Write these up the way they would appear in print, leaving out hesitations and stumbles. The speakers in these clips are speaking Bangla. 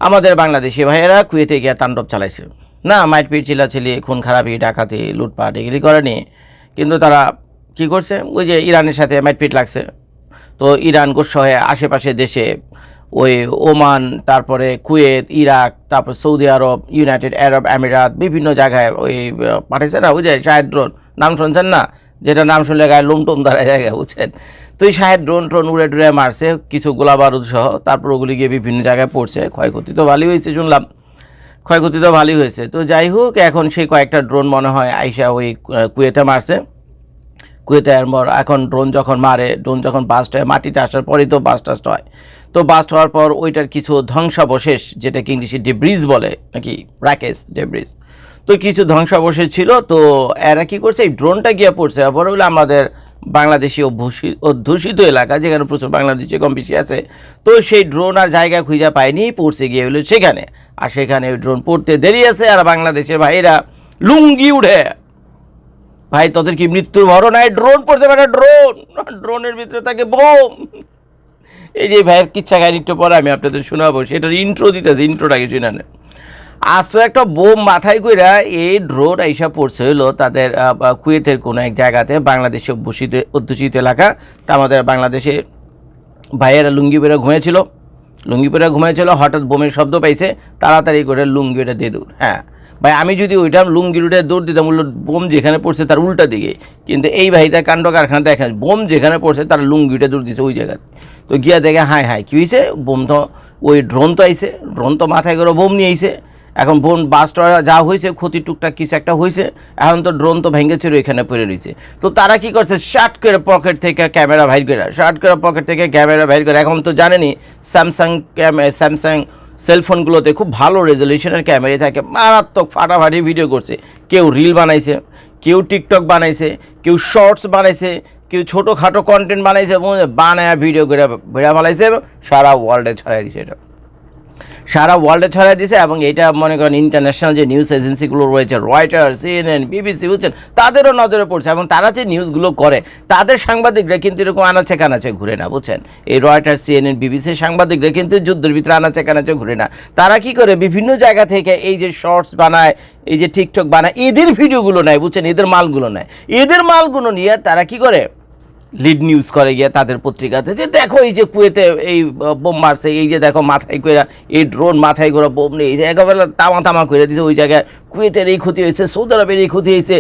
আমাদের বাংলাদেশি ভাইয়েরা কুয়েতে গিয়ে তাণ্ডব চালাইছে না, মারপিট চিল্লাচিল্লি খুন খারাপি ডাকাতি লুটপাট এগুলি করেনি, কিন্তু তারা কি করছে ওই যে ইরানের সাথে মারপিট লাগছে, তো ইরান গোস্বা হয়ে আশেপাশে দেশে ওই ওমান, তারপরে কুয়েত, ইরাক, তারপর সৌদি আরব, ইউনাইটেড আরব আমিরাত বিভিন্ন জায়গায় ওই পাঠাইছে না, ওই যে শাহেদ ড্রোন নাম শুনছেন না, যেটা নাম শুনলে গায়ে লোমটোম দাঁড়ায় জায়গায়, বুঝছেন? তো এই শাহেদ ড্রোন উড়ে টুড়ে মারছে কিছু গোলা বারুদ সহ, তারপর ওগুলি গিয়ে বিভিন্ন জায়গায় পড়ছে, ক্ষয়ক্ষতি তো ভালোই হয়েছে শুনলাম, ক্ষয়ক্ষতি তো ভালোই হয়েছে। তো যাই হোক, এখন সেই কয়েকটা ড্রোন মনে হয় আইসা ওই কুয়েতে মারছে, কুয়েতে এখন ড্রোন যখন মারে, ড্রোন যখন বাস্ট হয় মাটিতে আসার পরেই তো বাস্ট টাস্ট হয়, তো বাস্ট হওয়ার পর ওইটার কিছু ধ্বংসাবশেষ, যেটাকে ইংলিশে ডেব্রিজ বলে নাকি, র্যাকেজ ডেব্রিজ, তো কিছু ধ্বংসাবশেষ ছিল। তো এরা কী করছে, এই ড্রোনটা গিয়ে পড়ছে পরে হলো আমাদের বাংলাদেশি অধ্যুষিত এলাকা, যেখানে প্রচুর বাংলাদেশি কম বেশি আছে, তো সেই ড্রোন আর জায়গা খুঁজে পায়নি, পড়ছে গিয়ে হলো সেখানে, আর সেখানে ওই ড্রোন পড়তে দেরি আছে, আর বাংলাদেশের ভাইরা লুঙ্গি উঠে, ভাই তোদের কি মৃত্যুর ভরণ নাই, ড্রোন পড়ছে মানে ড্রোনের ভিতরে থাকে বোম। এই যে ভাইয়ের কিচ্ছা কাহিনী একটু পরে আমি আপনাদের শোনাবো, সেটার ইন্ট্রো দিতেছে, ইন্ট্রোটাকে শুনে নেন। আজ তো একটা বোম মাথায় কইরা এই ড্রোন আইসা পড়ছে হলো তাদের কুয়েতের কোনো এক জায়গাতে, বাংলাদেশে অধ্যুষিত এলাকা। তা আমাদের বাংলাদেশে ভাইয়েরা লুঙ্গি পরে ঘুমিয়েছিল, হঠাৎ বোমের শব্দ পাইছে, তাড়াতাড়ি করে লুঙ্গি ওটা দিয়ে দৌড়। হ্যাঁ ভাই, আমি যদি ওইটা লুঙ্গির উঠে দৌড় দিতাম, বোম যেখানে পড়ছে তার উল্টা দিকে, কিন্তু এই ভাই তার কাণ্ড কারখানা দেখেন, বোম যেখানে পড়ছে তার লুঙ্গি উঠে দৌড় দিছে ওই জায়গাতে। তো গিয়া দেখে হায় কী হয়েছে, বোম তো ওই ড্রোন তো আইছে, ড্রোন তো মাথায় করে বোম নিয়ে আইছে, এখন বোন বাস্ট যা হয়েছে ক্ষতি টুকটাক কিছু একটা হয়েছে, এখন তো ড্রোন তো ভেঙে ছিল এখানে পড়ে রয়েছে। তো তারা কি করছে, শার্ট করে পকেট থেকে ক্যামেরা বাইর করে, এখন তো জানেনি স্যামসাং সেলফোনগুলোতে খুব ভালো রেজলিউশনের ক্যামেরা থাকে, মারাত্মক ফাটাফাটি ভিডিও করছে, কেউ রিল বানাইছে, কেউ টিকটক বানাইছে, কেউ শর্টস বানাইছে, কেউ ছোটোখাটো কন্টেন্ট বানাইছে, বানায় ভিডিও করে ভেড়া ফেলাইছে এবং সারা ওয়ার্ল্ডে ছড়াই দিয়েছে। এবং এটা মনে করেন ইন্টারন্যাশনাল যে নিউজ এজেন্সিগুলো রয়েছে, রয়টার্স, CNN, BBC, বুঝছেন, তাদেরও নজরে পড়ছে, এবং তারা যে নিউজগুলো করে তাদের সাংবাদিকরা কিন্তু এরকম আনাচে কানাচে ঘুরে না, বুঝছেন? এই রয়টার্স, CNN, BBC সাংবাদিকরা কিন্তু যুদ্ধের ভিতরে আনাচে কানাচে ঘুরে না, তারা কি করে বিভিন্ন জায়গা থেকে এই যে শর্টস বানায়, এই যে টিকটক বানায়, এদের ভিডিওগুলো নেয়, বুঝছেন, এদের মালগুলো নিয়ে তারা কি করে লিড নিউজ করে গিয়ে তাদের পত্রিকাতে, যে দেখো এই যে কুয়েতে এই বোম মারছে, এই যে দেখো মাথায় করে এই ড্রোন মাথায় করে বোম নেই, এই যে একেবারে তামা করে দিয়েছে, ওই জায়গায় কুয়েতের এই ক্ষতি হয়েছে, সৌদি আরবের এই ক্ষতি হয়েছে,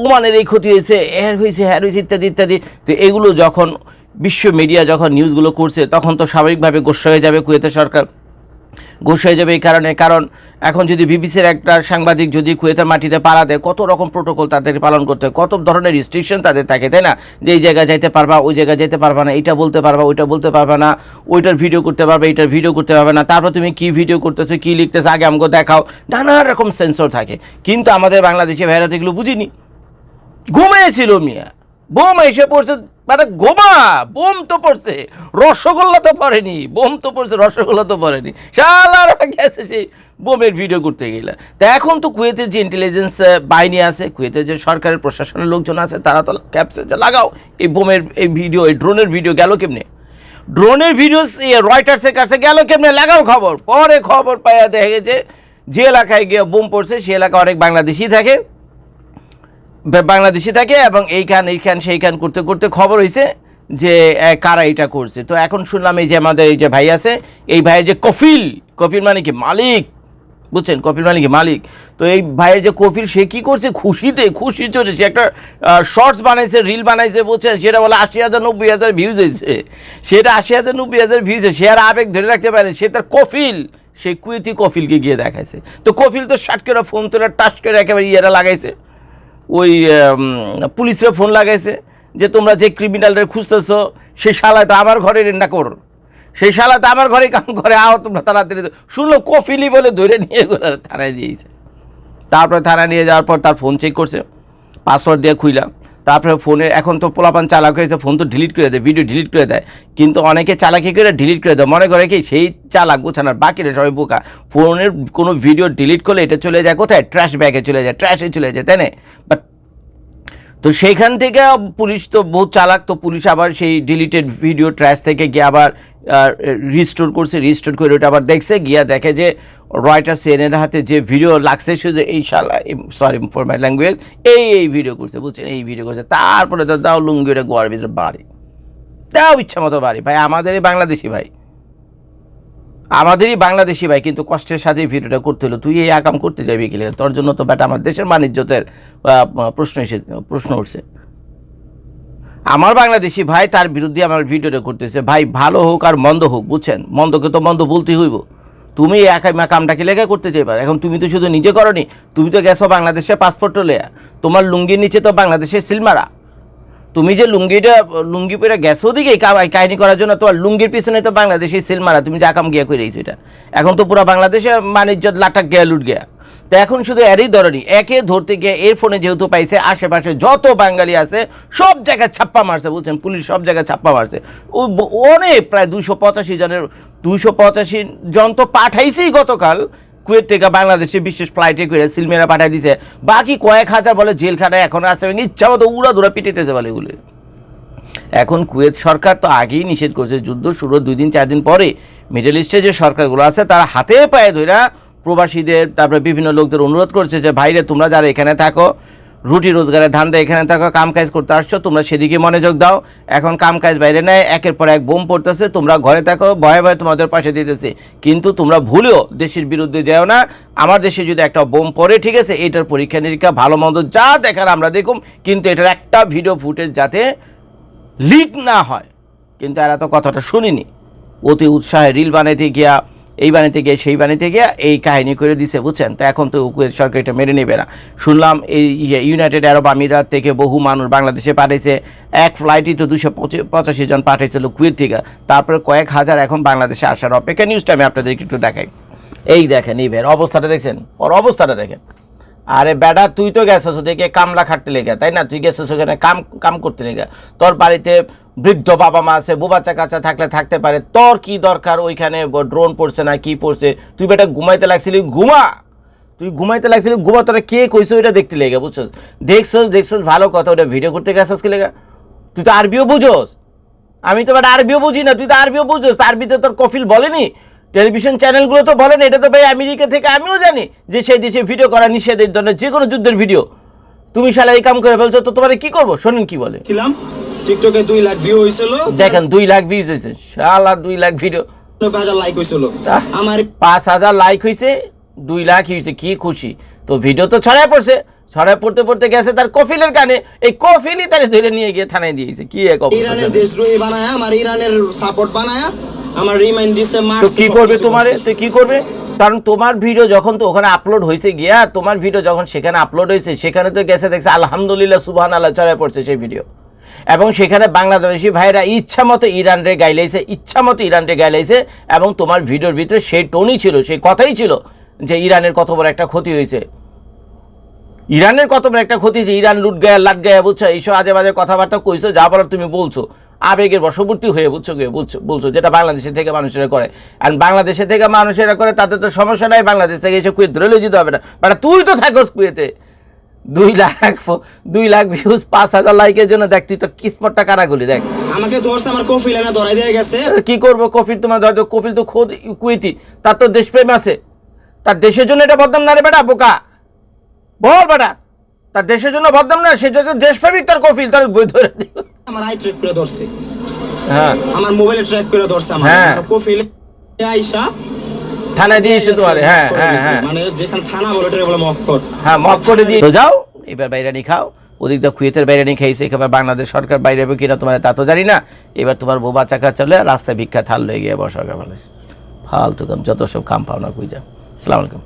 ওমানের এই ক্ষতি হয়েছে, হ্যার হয়েছে ইত্যাদি। তো এগুলো যখন বিশ্ব মিডিয়া যখন নিউজগুলো করছে, তখন তো স্বাভাবিকভাবে গোস্বা হয়ে যাবে কুয়েতের সরকার, এই কারণ এখন যদি বিবিসির একটা সাংবাদিক যদি কুয়েতের মাটিতে পাড়া দেয়, কত রকম প্রোটোকল তাদের পালন করতে হয়, কত ধরনের রিস্ট্রিকশন তাদের থাকে, তাই না? যে এই জায়গায় যাইতে পারবা, ওই জায়গায় যেতে পারবা না, এটা বলতে পারবা, ওইটা বলতে পারবা না, ওইটার ভিডিও করতে পারবে, এইটার ভিডিও করতে পারবে না, তারপর তুমি কি ভিডিও করতেছো, কি লিখতেছো, আগে আমাকে দেখাও, নানা রকম সেন্সর থাকে। কিন্তু আমাদের বাংলাদেশে ভাইরা তো এগুলো বুঝিনি, ঘুমিয়েছিল মিয়া, বোম এসে পড়ছে, মানে বোম তো পড়ছে, রসগোল্লা তো পড়েনি, শালারা গেছে সেই বোমের ভিডিও করতে গেলে। তা এখন তো কুয়েতের যে ইন্টেলিজেন্স বাহিনী আছে, কুয়েতের যে সরকারের প্রশাসনের লোকজন আছে, তারা তো ক্যাপচার লাগাও এই বোমের এই ভিডিও, এই ড্রোনের ভিডিও গেল কেমনে, ড্রোনের ভিডিও রয়টার্সের কাছে গেল কেমনে, লাগাও খবর। পরে খবর পাইয়া দেখা গেছে যে এলাকায় গিয়ে বোম পড়ছে সে এলাকা অনেক বাংলাদেশি থাকে, এবং এইখান সেইখান করতে করতে খবর হয়েছে যে কারা এটা করছে। তো এখন শুনলাম এই যে আমাদের এই যে ভাই আছে, এই ভাইয়ের যে কফিল মানে কি মালিক, বুঝছেন, কপিল মানে কি মালিক, তো এই ভাইয়ের যে কফিল, সে কী করছে, খুশি চলে, সে একটা শর্টস বানাইছে, রিল বানাইছে, বুঝছেন, সেটা বলে 80,000 90,000 ভিউজ হয়েছে, সেটা 80,000 90,000 ভিউজ, সে আর আবেগ ধরে রাখতে পারে, সে তার সেই কুয়েতি কফিলকে গিয়ে দেখাইছে। তো কফিল তো শার্ট করে ফোন তোলা টাচ করে একেবারে লাগাইছে, ওই পুলিশরা ফোন লাগাইছে যে তোমরা যে ক্রিমিনালদের খুঁজতেছো, সেই শালায় তো আমার ঘরে রান্না কর, সেই শালা তো আমার ঘরে কাম করে, আও তোমরা তাড়াতাড়ি। শুনলো কফিলি বলে ধরে নিয়ে থানায় দিয়েছে। তারপরে থানায় নিয়ে যাওয়ার পর তার ফোন চেক করছে, পাসওয়ার্ড দিয়ে খুইলাম, তারপরে ফোনে এখন তো পোলাপান চালাক হয়েছে, ফোন তো ডিলিট করে দেয়, ভিডিও ডিলিট করে দেয়, কিন্তু অনেকে চালাকি করে ডিলিট করে দেয়, মনে করে কি সেই চালাক, বুঝছেন, আর বাকিরা সবাই বোকা। ফোনের কোনো ভিডিও ডিলিট করলে এটা চলে যায় কোথায়, ট্র্যাশে চলে যায়, তাই না? বাট তো সেইখান থেকে পুলিশ তো বহুত চালাক, তো পুলিশ আবার সেই ডিলিটেড ভিডিও ট্র্যাশ থেকে গিয়ে আবার রিস্টোর করছে, রিস্টোর করে ওটা আবার দেখছে, গিয়া দেখে যে রয়টার সিএনএনের হাতে যে ভিডিও লাগছে সে যে এই শালা, সরি ফর মাই ল্যাঙ্গুয়েজ, এই ভিডিও করছে, বুঝছেন, এই ভিডিও করছে। তারপরে তো দাও লুঙ্গি ওটা গোয়ার ভিতরে বাড়ি, তাও ইচ্ছা মতো বাড়ি। ভাই আমাদেরই বাংলাদেশি ভাই, আমাদেরই বাংলাদেশি ভাই, কিন্তু কষ্টের সাথে ভিডিওটা করতে হলো। তুই এই আকাম করতে যাবি কি? তোর জন্য তো বেটা আমার দেশের বাণিজ্যতের প্রশ্ন উঠছে। আমার বাংলাদেশি ভাই তার বিরুদ্ধে আমার ভিডিওটা করতেছে। ভাই ভালো হোক আর মন্দ হোক, বুঝছেন, মন্দকে তো মন্দ বলতেই হইব। তুমি একাই কামটাকে লেগে করতে যাইবা। এখন তুমি তো শুধু নিজে করনি, তুমি তো গেছো বাংলাদেশে পাসপোর্টও লেয়া, তোমার লুঙ্গির নিচে তো বাংলাদেশের সিলমারা। তুমি যে লুঙ্গি পরে গেছো দিকে কাহিনী করার জন্য, তোমার লুঙ্গির পিছনে তো বাংলাদেশের সিলমারা, তুমি যে আকাম গিয়া করে এটা। এখন তো পুরো বাংলাদেশে বাণিজ্য লাটাক গিয়া লুট গিয়া। তো এখন শুধু এরই ধরনি, একে ধরতে গিয়ে এর ফোনে যেহেতু পাইছে, আশেপাশে যত বাঙালি আছে সব জায়গায় ছাপ্পা মারছে, বুঝছেন, পুলিশ সব জায়গায় ছাপ্পা মারছে। অনেক প্রায় 285 জন তো পাঠাইছেই গতকাল কুয়েত থেকে বাংলাদেশে বিশেষ ফ্লাইটে করে সিলমেরা পাঠাই দিছে। বাকি কয়েক হাজার বলে জেলখানায় এখন আছে, ইচ্ছা মতো উড়াধুরা পিটিতেছে বলে এগুলি। এখন কুয়েত সরকার তো আগেই নিষেধ করছে, যুদ্ধ শুরু 2 দিন 4 দিন পরে মিডল ইস্টে যে সরকারগুলো আছে তারা হাতে পায়ে ধরে প্রবাসীদের, তারপরে বিভিন্ন লোকদের অনুরোধ করছে যে ভাইরে তোমরা যারা এখানে থাকো, রুটি রোজগারের ধান্দা এখানে থাকো, কাম কাজ করতে আসছো, তোমরা সেদিকে মনোযোগ দাও। এখন কাম কাজ বাইরে নেয়, একের পর এক বোম পড়তেছে, তোমরা ঘরে থাকো, ভয়ে ভয়ে তোমাদের পাশে দিতেছে, কিন্তু তোমরা ভুলেও দেশের বিরুদ্ধে যাও না। আমার দেশে যদি একটা বোম পড়ে, ঠিক আছে, এটার পরীক্ষা নিরীক্ষা ভালো মন্দ যা দেখার আমরা দেখুম, কিন্তু এটার একটা ভিডিও ফুটেজ যাতে লিক না হয়। কিন্তু এরা তো কথাটা শুনিনি, অতি উৎসাহে রিল বানাইতে গিয়া, এই বানাইতে গিয়ে সেই বানাইতে গিয়া এই কাহিনী করে দিছে, বুঝছেন। তো এখন তো কুয়েত সরকার এটা মেনে নেবে না। শুনলাম এই ইউনাইটেড আরব আমিরাত থেকে বহু মানুষ বাংলাদেশে পাঠাইছে, এক ফ্লাইটই তো 285 জন পাঠাইছিল কুয়েত থেকে, তারপরে কয়েক হাজার এখন বাংলাদেশে আসার অপেক্ষা। নিউজটা আমি আপনাদেরকে একটু দেখাই। এই দেখেন, এই ভাইয়ের অবস্থাটা দেখছেন, ওর অবস্থাটা দেখেন। আরে বেটা তুই তো গেছিস ওদিকে কামলা খাটতে লেগে, তাই না? তুই গেছিস ওখানে কাম করতে লেগে। তোর বাড়িতে বৃদ্ধ বাবা মা আছে, বাচ্চা কাচ্চা থাকলে থাকতে পারে, তোর কি দরকার ওইখানে ড্রোন পড়ছে না কি পড়ছে? তুই বেটা ঘুমাইতে লাগছিলি, ঘুমাইতে লাগছিলি, তোরা কে কইছো ওইটা দেখতে লেগে, বুঝছস? দেখছস ভালো কথা, ওটা ভিডিও করতে গেছস কি লেগে? তুই তো আরবিও বুঝোস, আমি তো বেটা আরবিও বুঝি না, তুই তো আরবিও বুঝোস। আরবিতে তোর কফিল বলেনি, টেলিভিশন চ্যানেলগুলো তো বলেন, এটা তো ভাই আমেরিকা থেকে আমিও জানি যে সেই দেশে ভিডিও করা নিষেধ, এই ধরনের যে কোনো যুদ্ধের ভিডিও। তুমি শালা এই কাম করে ফেলছো, তো তোমার কি করবো? শোনেন কি বলে। টিকটকে 2 লাখ ভিউ হইছিল, দেখেন 2 লাখ ভিউজ হয়েছে, শালা 2 লাখ ভিডিও, 5000 লাইক হইছিল, আমার 5000 লাইক হয়েছে, 2 লাখ হয়েছে, কি খুশি। তো ভিডিও তো ছড়ায় পড়ছে, ছড়ায় পড়তে গেছে তার কফিলের গানে, এই কফিলই তারে ধরে নিয়ে গিয়ে থানায় দিয়েছে। কি এক অবস্থা, ইরানের দেশদ্রোহী বানায়া, আমার ইরানের সাপোর্ট বানায়া, আমার রিমাইন্ড দিছে মার্চ। তো কি করবে তোমারে? তো কি করবে? কারণ তোমার ভিডিও যখন তো ওখানে আপলোড হয়েছে গিয়া, তোমার ভিডিও যখন সেখানে আপলোড হয়েছে, সেখানে তো গেছে দেখছে আলহামদুলিল্লাহ সুবহানাল্লাহ ছড়ায় পড়ছে সেই ভিডিও। এবং সেখানে বাংলাদেশি ভাইরা ইচ্ছা মতো ইরানরে গাইলাইছে, এবং তোমার ভিডিওর ভিতরে সেই টোনই ছিল, সেই কথাই ছিল যে ইরানের কত বড় একটা ক্ষতি হয়েছে, ইরান লুট লাট গায়া, বুঝছো, এইসব আজে বাজে কথাবার্তা কইছো, যা বলার তুমি বলছো আবেগের বশবর্তী হয়ে, বলছো যেটা বাংলাদেশের থেকে মানুষেরা করে। আর বাংলাদেশে থেকে মানুষেরা করে তাদের তো সমস্যা নাই, বাংলাদেশ থেকে এসে কুয়েত ধরে লয়ে যেতে হবে না। বাট তুই তো থাকোস কুয়েতে, 2 লাখ ভিউজ, 5000 লাইকের জন্য দেখ তুই তো কিসমতটা কারাগুলি। দেখ আমাকে ধরছে, আমার কফিল এনে ধরাই দিয়ে গেছে। কি করবো কফিল, তোমার হয়তো কফিল তো খোদ কুয়েতি, তার তো দেশপ্রেম আছে, তার দেশের জন্য এটা বদনাম না রে বেটা, বোকা বল বেটা, তার দেশের জন্য বদনাম না, সে যদি দেশপ্রেমিক তার কফিল, তার বই ধরে দিল। আমার আই ট্র্যাক করে ধরছে, হ্যাঁ আমার মোবাইলে ট্র্যাক করে ধরছে, আমার কফিল আইসা থানায় দিয়েছে তোমার। হ্যাঁ, মানে যেখানে থানা বলে ওটা বলে মক্কর, হ্যাঁ মক্করে দিয়ে যাও। এবার বাইরানি খাও, ওদিক দিয়ে কুয়েতের বাইরানি খাইছে, এবার বাংলাদেশ সরকার বাইরে হবে কিনা তোমার তা তো জানি না। এবার তোমার বোবা চাকা চলে রাস্তায় ভিক্ষা থাল লয়ে গিয়ে বসা, ফালতু কাম, যত সব কাম পাও না, কুই যা। আসসালামু আলাইকুম।